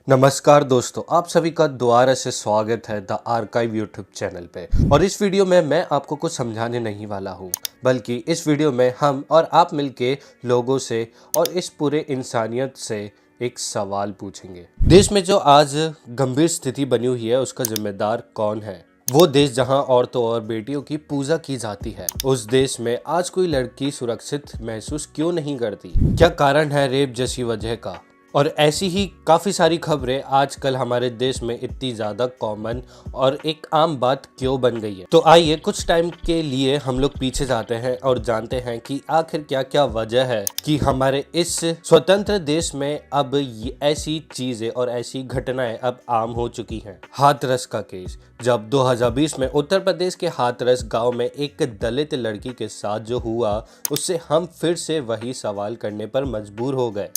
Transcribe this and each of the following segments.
नमस्कार दोस्तों, आप सभी का दोबारा से स्वागत है द आर्काइव यूट्यूब चैनल पे। और इस वीडियो में मैं आपको कुछ समझाने नहीं वाला हूँ, बल्कि इस वीडियो में हम और आप मिलके लोगों से और इस पूरे इंसानियत से एक सवाल पूछेंगे। देश में जो आज गंभीर स्थिति बनी हुई है, उसका जिम्मेदार कौन है? वो देश जहां औरतों और बेटियों की पूजा की जाती है, उस देश में आज कोई लड़की सुरक्षित महसूस क्यों नहीं करती? क्या कारण है रेप जैसी वजह का? और ऐसी ही काफ़ी सारी खबरें आजकल हमारे देश में इतनी ज़्यादा कॉमन और एक आम बात क्यों बन गई है। तो आइए कुछ टाइम के लिए हम लोग पीछे जाते हैं और जानते हैं कि आखिर क्या क्या वजह है कि हमारे इस स्वतंत्र देश में अब ऐसी चीज़ें और ऐसी घटनाएं अब आम हो चुकी हैं। हाथरस का केस, जब 2020 में उत्तर प्रदेश के हाथरस गांव में एक दलित लड़की के साथ जो हुआ, उससे हम फिर से वही सवाल करने पर मजबूर हो गए।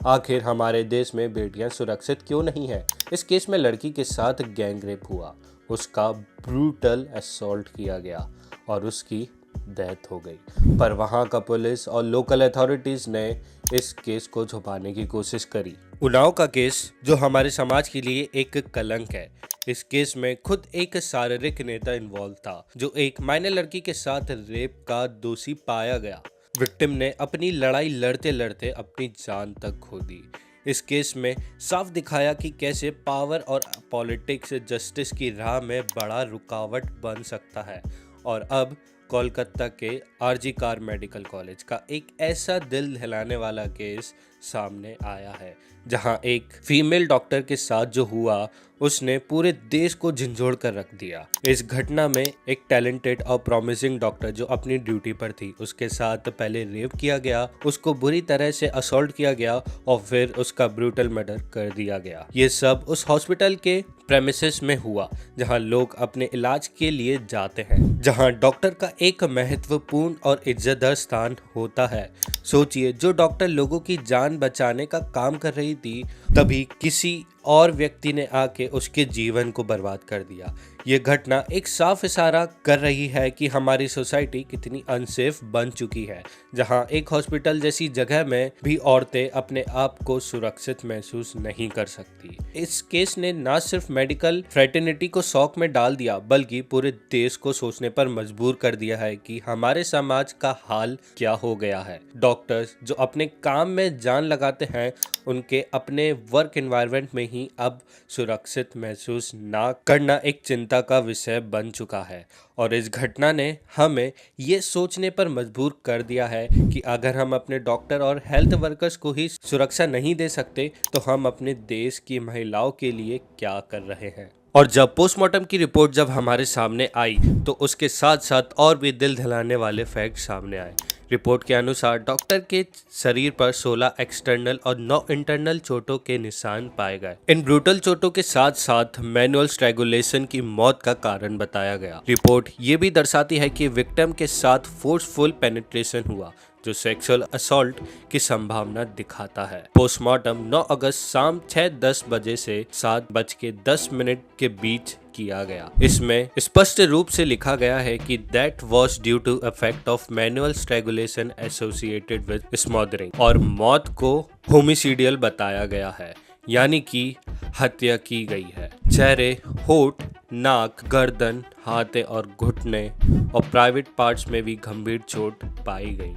आखिर हमारे देश में बेटियां सुरक्षित क्यों नहीं है? इस केस में लड़की के साथ गैंग रेप हुआ, उसका ब्रूटल असॉल्ट किया गया और उसकी डेथ हो गई। पर वहां का पुलिस और लोकल अथॉरिटीज ने इस केस को छुपाने की कोशिश करी। उन्नाव का केस, जो हमारे समाज के लिए एक कलंक है, इस केस में खुद एक शारीरिक नेता इन्वॉल्व था, जो एक माइनर लड़की के साथ रेप का दोषी पाया गया। विक्टिम ने अपनी लड़ाई लड़ते लड़ते अपनी जान तक खो दी। इस केस में साफ दिखाया कि कैसे पावर और पॉलिटिक्स जस्टिस की राह में बड़ा रुकावट बन सकता है। और अब कोलकाता के आरजी कार मेडिकल कॉलेज का एक ऐसा दिल दहलाने वाला केस सामने आया है, जहां एक फीमेल डॉक्टर के साथ जो हुआ, उसने पूरे देश को झंझोड़ कर रख दिया। इस घटना में एक टैलेंटेड और प्रॉमिसिंग डॉक्टर जो अपनी ड्यूटी पर थी, उसके साथ पहले रेप किया गया, उसको बुरी तरह से असॉल्ट किया गया और फिर उसका ब्रूटल मर्डर कर दिया गया। ये सब उस हॉस्पिटल के प्रेमिसेस में हुआ जहां लोग अपने इलाज के लिए जाते हैं, जहां डॉक्टर का एक महत्वपूर्ण और इज्जतदार स्थान होता है। सोचिए, जो डॉक्टर लोगों की जान बचाने का काम कर रही थी, तभी किसी और व्यक्ति ने आके उसके जीवन को बर्बाद कर दिया। ये घटना एक साफ इशारा कर रही है कि हमारी सोसाइटी कितनी अनसेफ बन चुकी है, जहां एक हॉस्पिटल जैसी जगह में भी औरतें अपने आप को सुरक्षित महसूस नहीं कर सकती। इस केस ने न सिर्फ मेडिकल फ्रेटर्निटी को शॉक में डाल दिया, बल्कि पूरे देश को सोचने पर मजबूर कर दिया है कि हमारे समाज का हाल क्या हो गया है। डॉक्टर्स जो अपने काम में जान लगाते हैं, उनके अपने वर्क एनवायरनमेंट में ही अब सुरक्षित महसूस ना करना एक चिंता का विषय बन चुका है। और इस घटना ने हमें ये सोचने पर मजबूर कर दिया है कि अगर हम अपने डॉक्टर और हेल्थ वर्कर्स को ही सुरक्षा नहीं दे सकते, तो हम अपने देश की महिलाओं के लिए क्या कर रहे हैं। और जब पोस्टमार्टम की रिपोर्ट जब हमारे सामने आई, तो उसके साथ साथ और भी दिल दहलाने वाले फैक्ट सामने आए। रिपोर्ट के अनुसार डॉक्टर के शरीर पर 16 एक्सटर्नल और 9 इंटरनल चोटों के निशान पाए गए। इन ब्रूटल चोटों के साथ साथ मैनुअल स्ट्रैंगुलेशन की मौत का कारण बताया गया। रिपोर्ट ये भी दर्शाती है कि विक्टिम के साथ फोर्सफुल पेनिट्रेशन हुआ, जो सेक्सुअल असॉल्ट की संभावना दिखाता है। पोस्टमार्टम 9 अगस्त शाम 6:10 बजे से 7:10 के बीच किया गया। इसमें स्पष्ट रूप से लिखा गया है कि that was due to effect of manual strangulation associated with smothering, और मौत को होमिसिडियल बताया गया है, यानी कि हत्या की गई है। चेहरे, होठ, नाक, गर्दन, हाथे और घुटने और प्राइवेट पार्ट्स में भी गंभीर चोट पाई गई।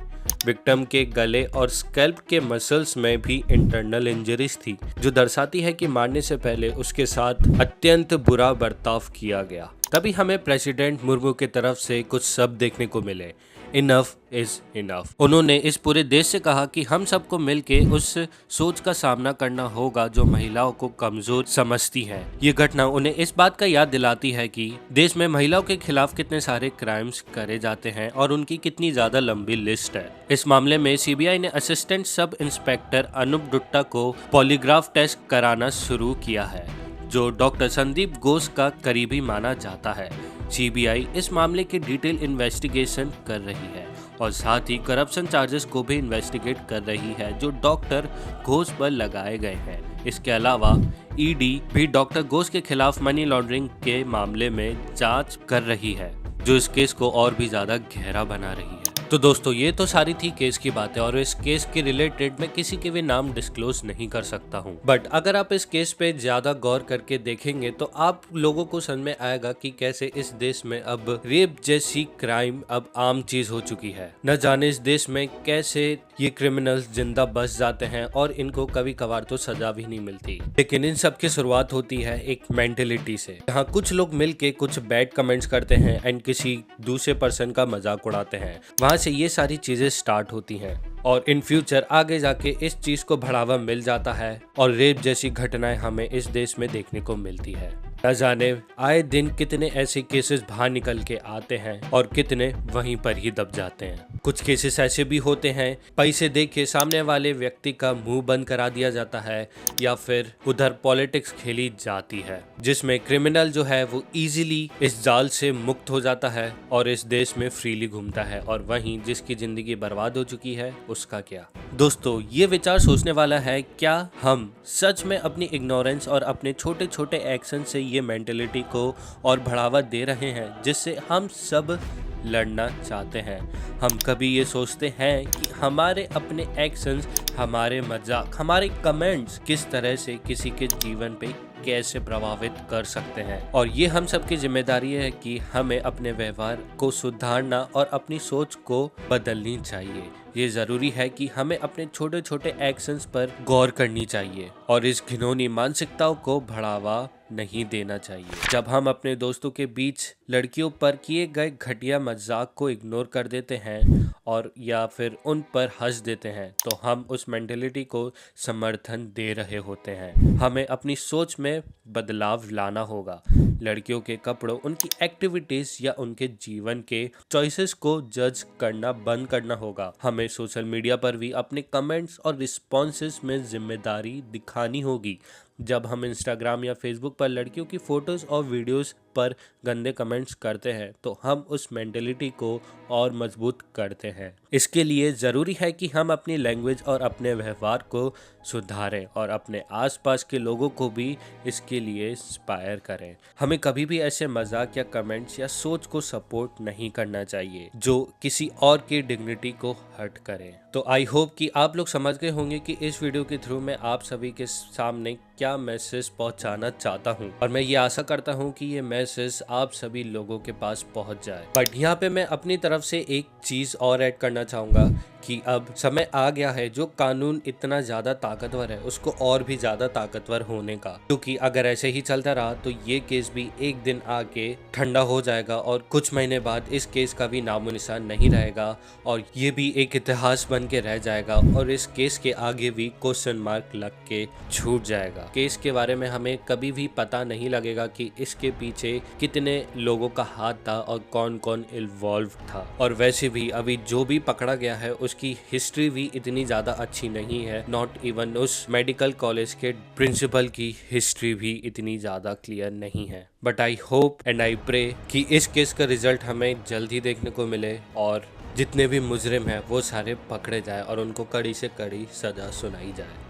विक्टिम के गले और स्कैल्प के मसल्स में भी इंटरनल इंजरीज थी, जो दर्शाती है कि मारने से पहले उसके साथ अत्यंत बुरा बर्ताव किया गया। तभी हमें प्रेसिडेंट मुर्मू की तरफ से कुछ शब्द देखने को मिले, इनफ इज इनफ। उन्होंने इस पूरे देश से कहा कि हम सबको मिलके उस सोच का सामना करना होगा जो महिलाओं को कमजोर समझती है। ये घटना उन्हें इस बात का याद दिलाती है कि देश में महिलाओं के खिलाफ कितने सारे क्राइम्स करे जाते हैं और उनकी कितनी ज्यादा लंबी लिस्ट है। इस मामले में सीबीआई ने assistant sub inspector Anoop Gupta को पॉलीग्राफ टेस्ट कराना शुरू किया है, जो डॉक्टर संदीप घोष का करीबी माना जाता है। सीबीआई इस मामले की डिटेल इन्वेस्टिगेशन कर रही है और साथ ही करप्शन चार्जेस को भी इन्वेस्टिगेट कर रही है, जो डॉक्टर घोष पर लगाए गए हैं। इसके अलावा ईडी भी डॉक्टर घोष के खिलाफ मनी लॉन्ड्रिंग के मामले में जांच कर रही है, जो इस केस को और भी ज्यादा गहरा बना रही है। तो दोस्तों ये तो सारी थी केस की बातें और इस केस के रिलेटेड मैं किसी के भी नाम डिस्क्लोज नहीं कर सकता हूँ। बट अगर आप इस केस पे ज्यादा गौर करके देखेंगे तो आप लोगों को समझ में आएगा कि कैसे इस देश में अब रेप जैसी क्राइम अब आम चीज हो चुकी है। न जाने इस देश में कैसे ये क्रिमिनल्स जिंदा बच जाते हैं और इनको कभी कभार तो सजा भी नहीं मिलती। लेकिन इन सब की शुरुआत होती है एक मेंटेलिटी से, जहाँ कुछ लोग मिलके कुछ बैड कमेंट्स करते हैं एंड किसी दूसरे पर्सन का मजाक उड़ाते हैं। वहां से ये सारी चीजें स्टार्ट होती हैं और इन फ्यूचर आगे जाके इस चीज को बढ़ावा मिल जाता है और रेप जैसी घटनाएं हमें इस देश में देखने को मिलती है। न जाने आए दिन कितने ऐसे केसेस बाहर निकल के आते हैं और कितने वहीं पर ही दब जाते हैं। कुछ केसेस ऐसे भी होते हैं पैसे दे के सामने वाले व्यक्ति का मुंह बंद करा दिया जाता है या फिर उधर पॉलिटिक्स खेली जाती है, जिसमें क्रिमिनल जो है वो इजीली इस जाल से मुक्त हो जाता है और इस देश में फ्रीली घूमता है, और वहीं जिसकी जिंदगी बर्बाद हो चुकी है उसका क्या। दोस्तों ये विचार सोचने वाला है, क्या हम सच में अपनी इग्नोरेंस और अपने छोटे छोटे एक्शन से ये मेंटेलिटी को और बढ़ावा दे रहे हैं जिससे हम सब लड़ना चाहते हैं। हम कभी ये सोचते हैं कि हमारे अपने एक्शंस, हमारे मजाक, हमारे कमेंट्स किस तरह से किसी के जीवन पे कैसे प्रभावित कर सकते हैं, और ये हम सबकी जिम्मेदारी है कि हमें अपने व्यवहार को सुधारना और अपनी सोच को बदलनी चाहिए। ये जरूरी है कि हमें अपने छोटे छोटे एक्शंस पर गौर करनी चाहिए और इस घिनौनी मानसिकताओं को बढ़ावा नहीं देना चाहिए। जब हम अपने दोस्तों के बीच लड़कियों पर किए गए घटिया मजाक को इग्नोर कर देते हैं और या फिर उन पर हंस देते हैं तो हम उस मेंटेलिटी को समर्थन दे रहे होते हैं। हमें अपनी सोच में बदलाव लाना होगा। लड़कियों के कपड़ों, उनकी एक्टिविटीज या उनके जीवन के चॉइसेस को जज करना बंद करना होगा। हमें सोशल मीडिया पर भी अपने कमेंट्स और रिस्पॉन्सेस में जिम्मेदारी दिखानी होगी। जब हम इंस्टाग्राम या फेसबुक पर लड़कियों की फोटोज और वीडियोस पर गंदे कमेंट्स करते हैं तो हम उस मेंटेलिटी को और मजबूत करते हैं। इसके लिए ज़रूरी है कि हम अपनी लैंग्वेज और अपने व्यवहार को सुधारें और अपने आसपास के लोगों को भी इसके लिए इंस्पायर करें। हमें कभी भी ऐसे मजाक या कमेंट्स या सोच को सपोर्ट नहीं करना चाहिए जो किसी और की डिग्निटी को हर्ट करे। तो आई होप कि आप लोग समझ गए होंगे कि इस वीडियो के थ्रू मैं आप सभी के सामने क्या मैसेज पहुंचाना चाहता हूं, और मैं ये आशा करता हूं कि ये मैसेज आप सभी लोगों के पास पहुंच जाए। बट यहाँ पे मैं अपनी तरफ से एक चीज और ऐड करना चाहूंगा कि अब समय आ गया है, जो कानून इतना ज़्यादा ताकतवर है उसको और भी ज़्यादा ताकतवर होने का, क्योंकि अगर ऐसे ही चलता रहा तो ये केस भी एक दिन आके ठंडा हो जाएगा और कुछ महीने बाद इस केस का भी नामो निशान नहीं रहेगा और ये भी एक इतिहास बन के रह जाएगा और इस केस के आगे भी क्वेश्चन मार्क लग के छूट जाएगा। केस के बारे में हमें कभी भी पता नहीं लगेगा कि इसके पीछे कितने लोगों का हाथ था और कौन कौन इन्वॉल्व था, और वैसे भी अभी जो भी पकड़ा गया है उसकी हिस्ट्री भी इतनी ज़्यादा अच्छी नहीं है। नॉट इवन उस मेडिकल कॉलेज के प्रिंसिपल की हिस्ट्री भी इतनी ज़्यादा क्लियर नहीं है। But I hope and I pray कि इस केस का रिजल्ट हमें जल्द ही देखने को मिले और जितने भी मुजरिम हैं वो सारे पकड़े जाए और उनको कड़ी से कड़ी सजा सुनाई जाए।